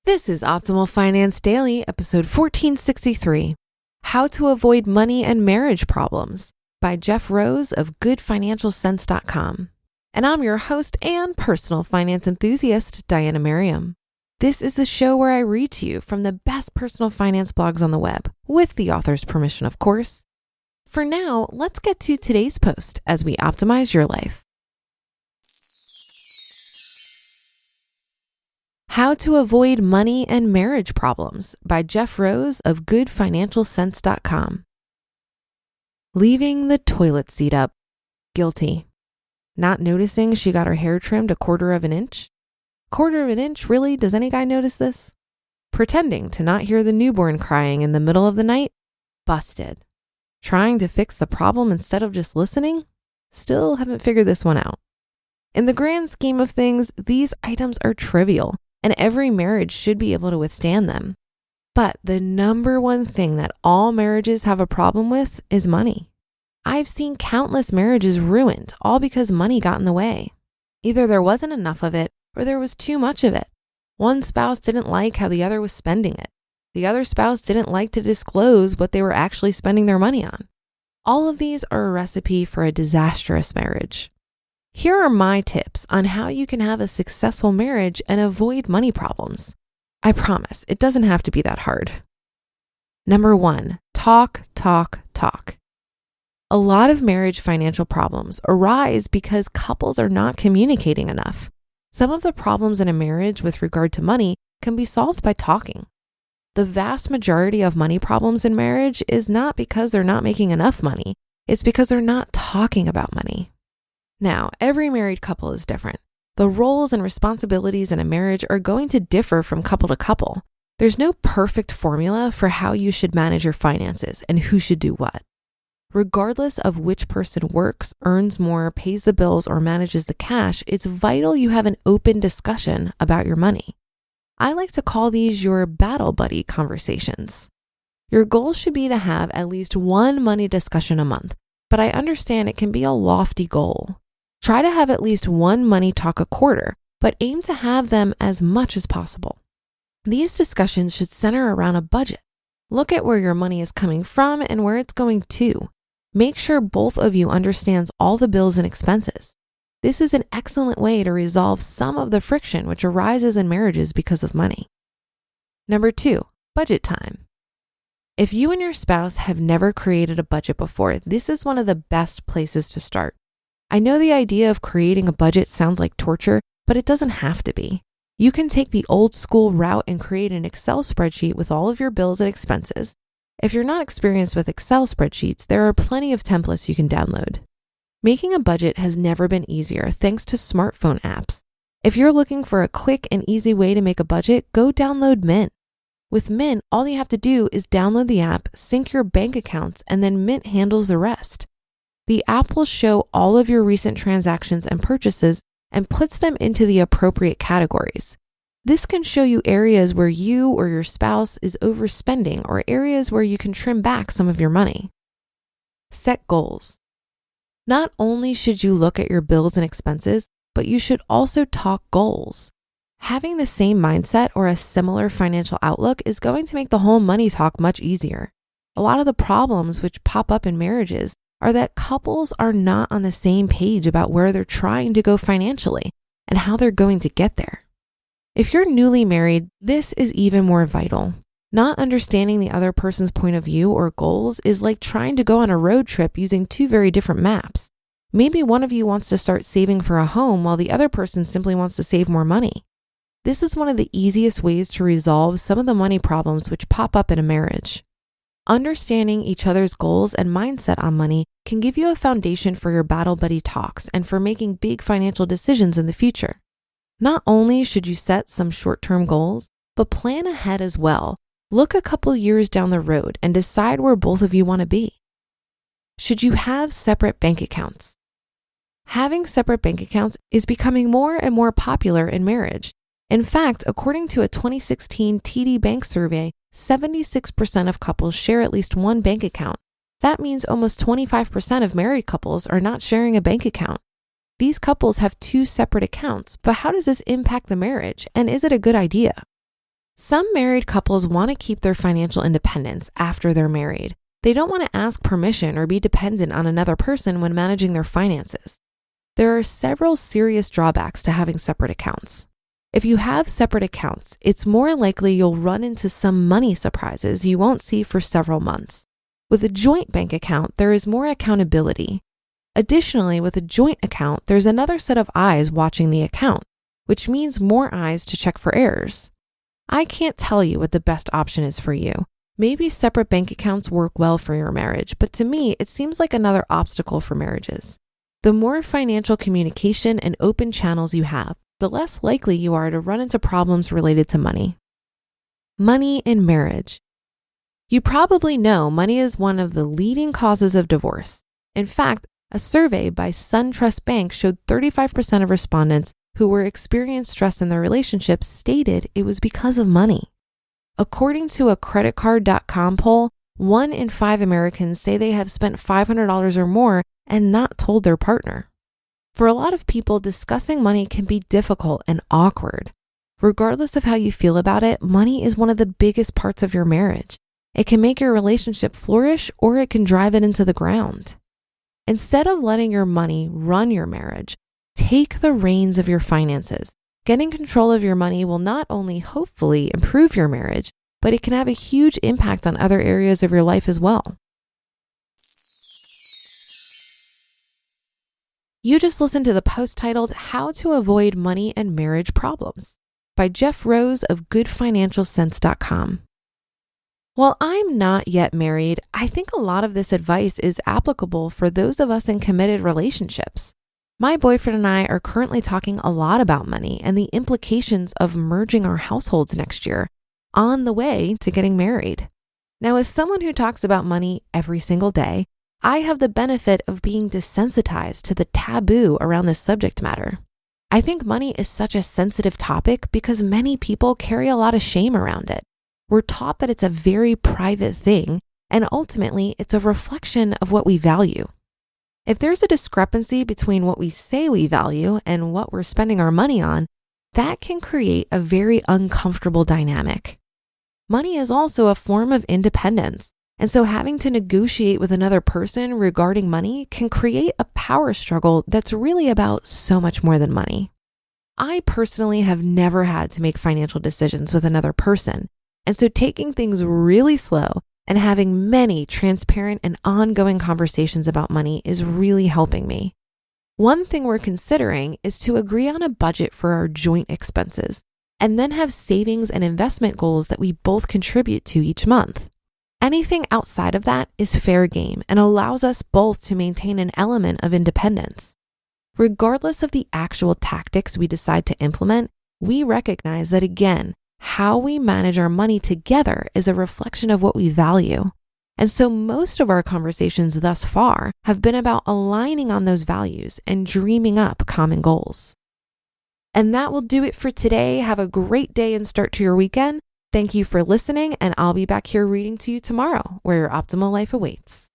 This is Optimal Finance Daily, episode 1463, How to Avoid Money and Marriage Problems by Jeff Rose of GoodFinancialSense.com. And I'm your host and personal finance enthusiast, Diana Merriam. This is the show where I read to you from the best personal finance blogs on the web, with the author's permission, of course. For now, let's get to today's post as we optimize your life. How to Avoid Money and Marriage Problems by Jeff Rose of GoodFinancialSense.com. Leaving the toilet seat up. Guilty. Not noticing she got her hair trimmed a quarter of an inch? Quarter of an inch, really? Does any guy notice this? Pretending to not hear the newborn crying in the middle of the night? Busted. Trying to fix the problem instead of just listening? Still haven't figured this one out. In the grand scheme of things, these items are trivial, and every marriage should be able to withstand them. But the number one thing that all marriages have a problem with is money. I've seen countless marriages ruined, all because money got in the way. Either there wasn't enough of it, or there was too much of it. One spouse didn't like how the other was spending it. The other spouse didn't like to disclose what they were actually spending their money on. All of these are a recipe for a disastrous marriage. Here are my tips on how you can have a successful marriage and avoid money problems. I promise, it doesn't have to be that hard. Number 1, talk. A lot of marriage financial problems arise because couples are not communicating enough. Some of the problems in a marriage with regard to money can be solved by talking. The vast majority of money problems in marriage is not because they're not making enough money. It's because they're not talking about money. Now, every married couple is different. The roles and responsibilities in a marriage are going to differ from couple to couple. There's no perfect formula for how you should manage your finances and who should do what. Regardless of which person works, earns more, pays the bills, or manages the cash, it's vital you have an open discussion about your money. I like to call these your battle buddy conversations. Your goal should be to have at least one money discussion a month, but I understand it can be a lofty goal. Try to have at least one money talk a quarter, but aim to have them as much as possible. These discussions should center around a budget. Look at where your money is coming from and where it's going to. Make sure both of you understands all the bills and expenses. This is an excellent way to resolve some of the friction which arises in marriages because of money. Number 2, budget time. If you and your spouse have never created a budget before, this is one of the best places to start. I know the idea of creating a budget sounds like torture, but it doesn't have to be. You can take the old school route and create an Excel spreadsheet with all of your bills and expenses. If you're not experienced with Excel spreadsheets, there are plenty of templates you can download. Making a budget has never been easier thanks to smartphone apps. If you're looking for a quick and easy way to make a budget, go download Mint. With Mint, all you have to do is download the app, sync your bank accounts, and then Mint handles the rest. The app will show all of your recent transactions and purchases and puts them into the appropriate categories. This can show you areas where you or your spouse is overspending or areas where you can trim back some of your money. Set goals. Not only should you look at your bills and expenses, but you should also talk goals. Having the same mindset or a similar financial outlook is going to make the whole money talk much easier. A lot of the problems which pop up in marriages are that couples are not on the same page about where they're trying to go financially and how they're going to get there. If you're newly married, this is even more vital. Not understanding the other person's point of view or goals is like trying to go on a road trip using two very different maps. Maybe one of you wants to start saving for a home while the other person simply wants to save more money. This is one of the easiest ways to resolve some of the money problems which pop up in a marriage. Understanding each other's goals and mindset on money can give you a foundation for your battle buddy talks and for making big financial decisions in the future. Not only should you set some short-term goals, but plan ahead as well. Look a couple years down the road and decide where both of you want to be. Should you have separate bank accounts? Having separate bank accounts is becoming more and more popular in marriage. In fact, according to a 2016 TD Bank survey, 76% of couples share at least one bank account. That means almost 25% of married couples are not sharing a bank account. These couples have two separate accounts, but how does this impact the marriage, and is it a good idea? Some married couples want to keep their financial independence after they're married. They don't want to ask permission or be dependent on another person when managing their finances. There are several serious drawbacks to having separate accounts. If you have separate accounts, it's more likely you'll run into some money surprises you won't see for several months. With a joint bank account, there is more accountability. Additionally, with a joint account, there's another set of eyes watching the account, which means more eyes to check for errors. I can't tell you what the best option is for you. Maybe separate bank accounts work well for your marriage, but to me, it seems like another obstacle for marriages. The more financial communication and open channels you have, the less likely you are to run into problems related to money. Money in marriage. You probably know money is one of the leading causes of divorce. In fact, a survey by SunTrust Bank showed 35% of respondents who were experiencing stress in their relationships stated it was because of money. According to a creditcard.com poll, 1 in 5 Americans say they have spent $500 or more and not told their partner. For a lot of people, discussing money can be difficult and awkward. Regardless of how you feel about it, money is one of the biggest parts of your marriage. It can make your relationship flourish or it can drive it into the ground. Instead of letting your money run your marriage, take the reins of your finances. Getting control of your money will not only hopefully improve your marriage, but it can have a huge impact on other areas of your life as well. You just listened to the post titled How to Avoid Money and Marriage Problems by Jeff Rose of GoodFinancialSense.com. While I'm not yet married, I think a lot of this advice is applicable for those of us in committed relationships. My boyfriend and I are currently talking a lot about money and the implications of merging our households next year, on the way to getting married. Now, as someone who talks about money every single day, I have the benefit of being desensitized to the taboo around this subject matter. I think money is such a sensitive topic because many people carry a lot of shame around it. We're taught that it's a very private thing, and ultimately it's a reflection of what we value. If there's a discrepancy between what we say we value and what we're spending our money on, that can create a very uncomfortable dynamic. Money is also a form of independence, and so having to negotiate with another person regarding money can create a power struggle that's really about so much more than money. I personally have never had to make financial decisions with another person, and so taking things really slow and having many transparent and ongoing conversations about money is really helping me. One thing we're considering is to agree on a budget for our joint expenses and then have savings and investment goals that we both contribute to each month. Anything outside of that is fair game and allows us both to maintain an element of independence. Regardless of the actual tactics we decide to implement, we recognize that again, how we manage our money together is a reflection of what we value. And so most of our conversations thus far have been about aligning on those values and dreaming up common goals. And that will do it for today. Have a great day and start to your weekend. Thank you for listening, and I'll be back here reading to you tomorrow, where your optimal life awaits.